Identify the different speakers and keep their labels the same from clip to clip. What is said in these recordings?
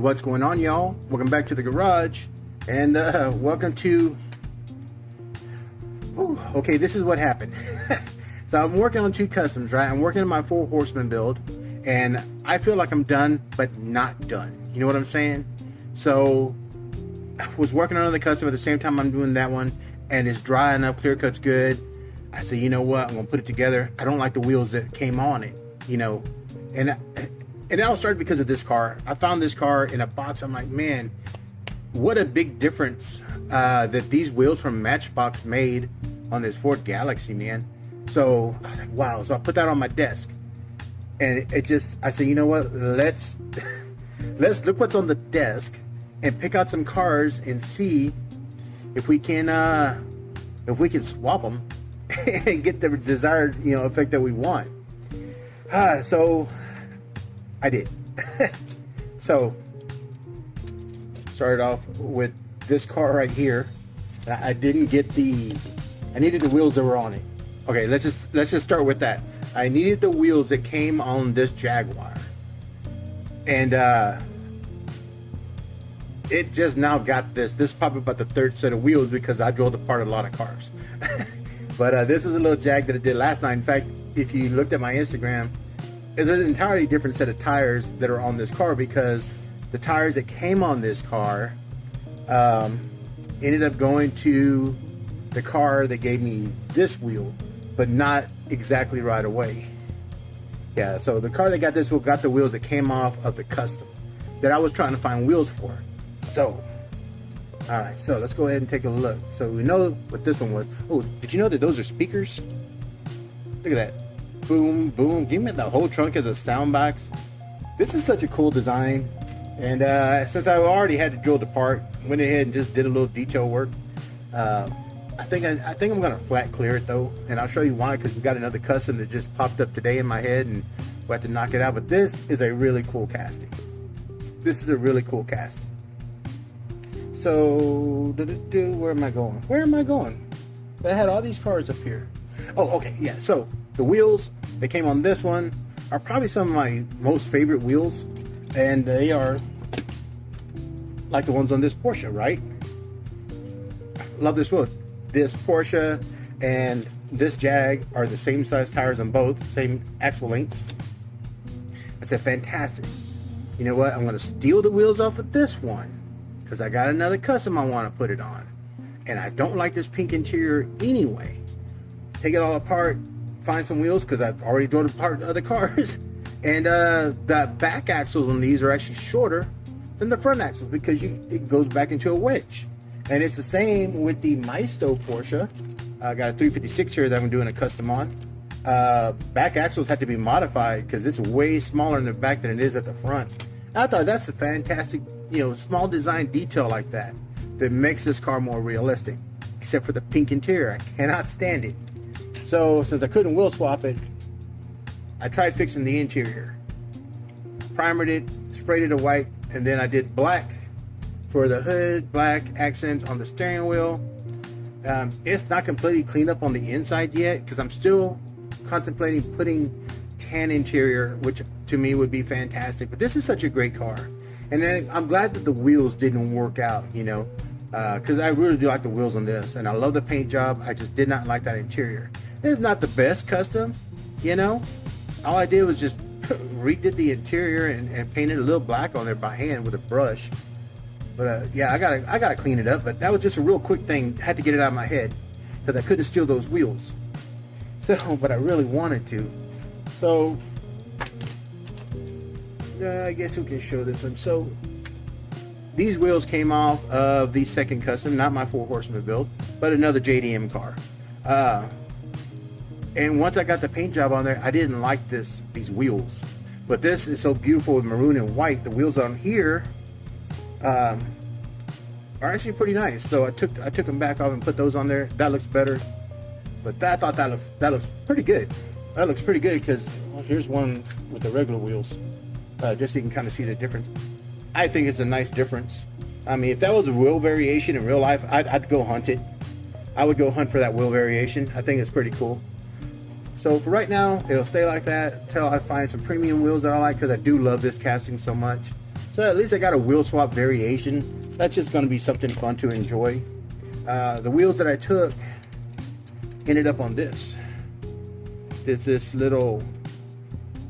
Speaker 1: What's going on, y'all? Welcome back to the garage, and welcome to okay, this is what happened. So I'm working on 2 customs, right? I'm working on my 4 horseman build, and I feel like I'm done but not done. You know what I'm saying? So I was working on the custom at the same time I'm doing that one, and it's dry enough, clear cut's good. I said, you know what, I'm gonna put it together. I don't like the wheels that came on it, you know. And it all started because of this car. I found this car in a box. I'm like, man, what a big difference that these wheels from Matchbox made on this Ford Galaxy, man. So I was like, wow. So I put that on my desk, and I said, you know what, let's look what's on the desk and pick out some cars and see if we can swap them and get the desired, you know, effect that we want. So I did. So started off with this car right here. I didn't get I needed the wheels that were on it. Okay, let's just start with that. I needed the wheels that came on this Jaguar, and it just now got this. This is probably about the 3rd set of wheels because I drove apart a lot of cars. But this was a little Jag that I did last night. In fact, if you looked at my Instagram, it's an entirely different set of tires that are on this car, because the tires that came on this car ended up going to the car that gave me this wheel, but not exactly right away. Yeah, so the car that got this wheel got the wheels that came off of the custom that I was trying to find wheels for. So, all right, so let's go ahead and take a look. So we know what this one was. Oh, did you know that those are speakers? Look at that. Boom, boom. Give me the whole trunk as a sound box. This is such a cool design. And since I already had to drill the part, went ahead and just did a little detail work. I think I'm gonna flat clear it though, and I'll show you why, because we got another custom that just popped up today in my head, and we'll have to knock it out. But this is a really cool casting. This is a really cool casting. So, where am I going? Where am I going? I had all these cars up here. Oh, okay, yeah. So the wheels that came on this one are probably some of my most favorite wheels, and they are like the ones on this Porsche, right? I love this wheel. This Porsche and this Jag are the same size tires on both, same axle lengths. I said, fantastic. You know what? I'm going to steal the wheels off of this one because I got another custom I want to put it on. And I don't like this pink interior anyway. Take it all apart, find some wheels, because I've already drove apart other cars. And the back axles on these are actually shorter than the front axles because it goes back into a wedge. And it's the same with the Maisto Porsche. I got a 356 here that I'm doing a custom on. Back axles had to be modified because it's way smaller in the back than it is at the front. I thought that's a fantastic, you know, small design detail like that makes this car more realistic. Except for the pink interior, I cannot stand it. So since I couldn't wheel swap it, I tried fixing the interior. Primered it, sprayed it a white, and then I did black for the hood, black accents on the steering wheel. It's not completely cleaned up on the inside yet because I'm still contemplating putting tan interior, which to me would be fantastic. But this is such a great car, and then I'm glad that the wheels didn't work out, you know, because I really do like the wheels on this, and I love the paint job. I just did not like that interior. It's not the best custom, you know. All I did was just redid the interior and painted a little black on there by hand with a brush. But yeah, I gotta clean it up. But that was just a real quick thing. Had to get it out of my head because I couldn't steal those wheels. So, but I really wanted to. So I guess we can show this one. So these wheels came off of the second custom, not my 4 horseman build, but another JDM car. And once I got the paint job on there, I didn't like these wheels. But this is so beautiful with maroon and white. The wheels on here are actually pretty nice. So I took them back off and put those on there. That looks better. But I thought that looks pretty good. That looks pretty good because, well, here's one with the regular wheels. Just so you can kind of see the difference. I think it's a nice difference. I mean, if that was a wheel variation in real life, I'd go hunt it. I would go hunt for that wheel variation. I think it's pretty cool. So for right now, it'll stay like that until I find some premium wheels that I like, because I do love this casting so much. So at least I got a wheel swap variation. That's just going to be something fun to enjoy. The wheels that I took ended up on this. It's this little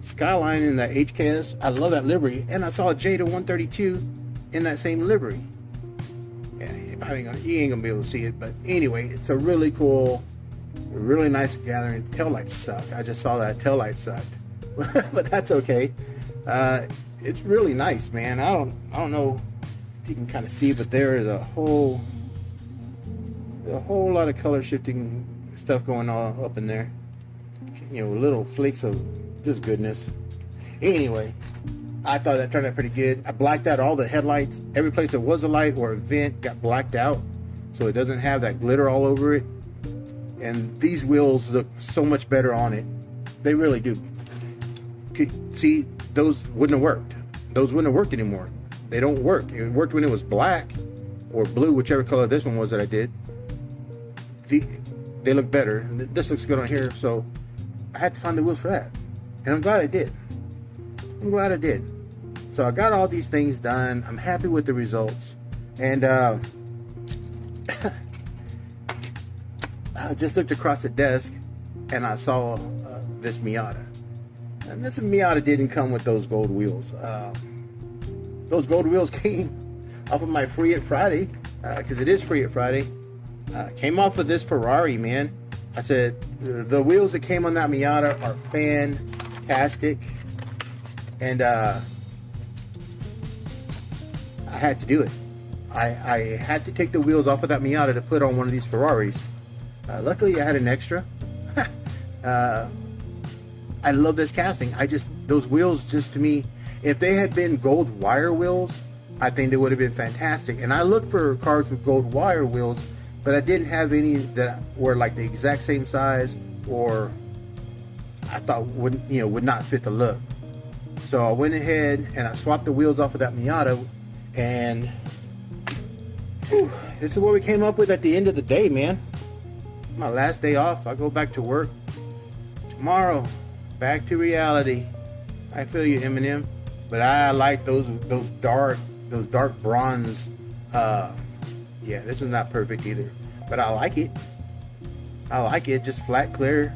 Speaker 1: Skyline in the HKS. I love that livery, and I saw a Jada 132 in that same livery. Yeah, you ain't gonna be able to see it, but anyway, it's a really cool, really nice gathering. Taillights suck. I just saw that taillight sucked, but that's okay. It's really nice, man. I don't know if you can kind of see, but there is a whole lot of color shifting stuff going on up in there. You know, little flakes of just goodness. Anyway, I thought that turned out pretty good. I blacked out all the headlights. Every place there was a light or a vent got blacked out, so it doesn't have that glitter all over it. And these wheels look so much better on it. They really do. See, those wouldn't have worked. Those wouldn't have worked anymore. They don't work. It worked when it was black or blue, whichever color this one was that I did. They look better. This looks good on here, so I had to find the wheels for that. And I'm glad I did. I'm glad I did. So I got all these things done. I'm happy with the results. And I just looked across the desk and I saw this Miata. And this Miata didn't come with those gold wheels. Those gold wheels came off of my Free It Friday, because it is Free It Friday. Came off of this Ferrari, man. I said, the wheels that came on that Miata are fantastic. And I had to do it. I had to take the wheels off of that Miata to put on one of these Ferraris. Luckily, I had an extra. I love this casting. Those wheels, just to me, if they had been gold wire wheels, I think they would have been fantastic. And I looked for cars with gold wire wheels, but I didn't have any that were like the exact same size, or I thought would not fit the look. So I went ahead and I swapped the wheels off of that Miata, and whew, this is what we came up with at the end of the day, man. My last day off. I go back to work tomorrow. Back to reality. I feel you, Eminem. But I like those dark bronze. Yeah, this is not perfect either, but I like it. I like it. Just flat, clear,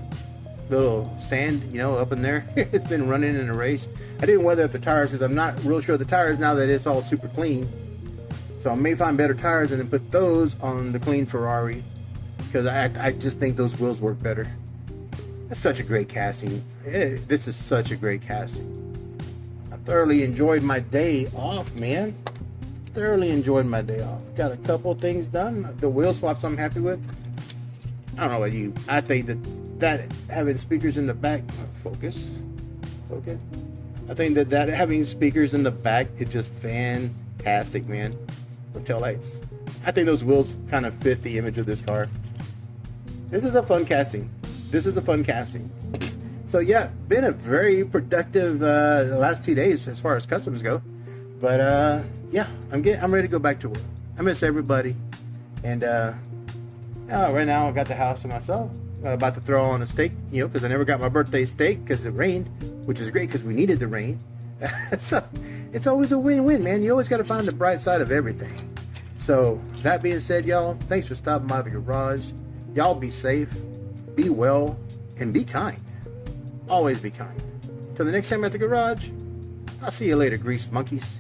Speaker 1: little sand, up in there. It's been running in a race. I didn't weather up the tires because I'm not real sure of the tires now that it's all super clean. So I may find better tires and then put those on the clean Ferrari, because I just think those wheels work better. That's such a great casting. This is such a great casting. I thoroughly enjoyed my day off, man. Thoroughly enjoyed my day off. Got a couple things done. The wheel swaps I'm happy with. I don't know about you. I think that having speakers in the back, focus. I think that having speakers in the back is just fantastic, man. With tail lights. I think those wheels kind of fit the image of this car. This is a fun casting. So yeah, been a very productive last 2 days as far as customs go. But yeah, I'm ready to go back to work. I miss everybody, and right now I got the house to myself. I'm about to throw on a steak, because I never got my birthday steak because it rained, which is great because we needed the rain. So it's always a win-win, man. You always got to find the bright side of everything. So that being said, y'all, thanks for stopping by the garage. Y'all be safe, be well, and be kind. Always be kind. Till the next time at the garage, I'll see you later, grease monkeys.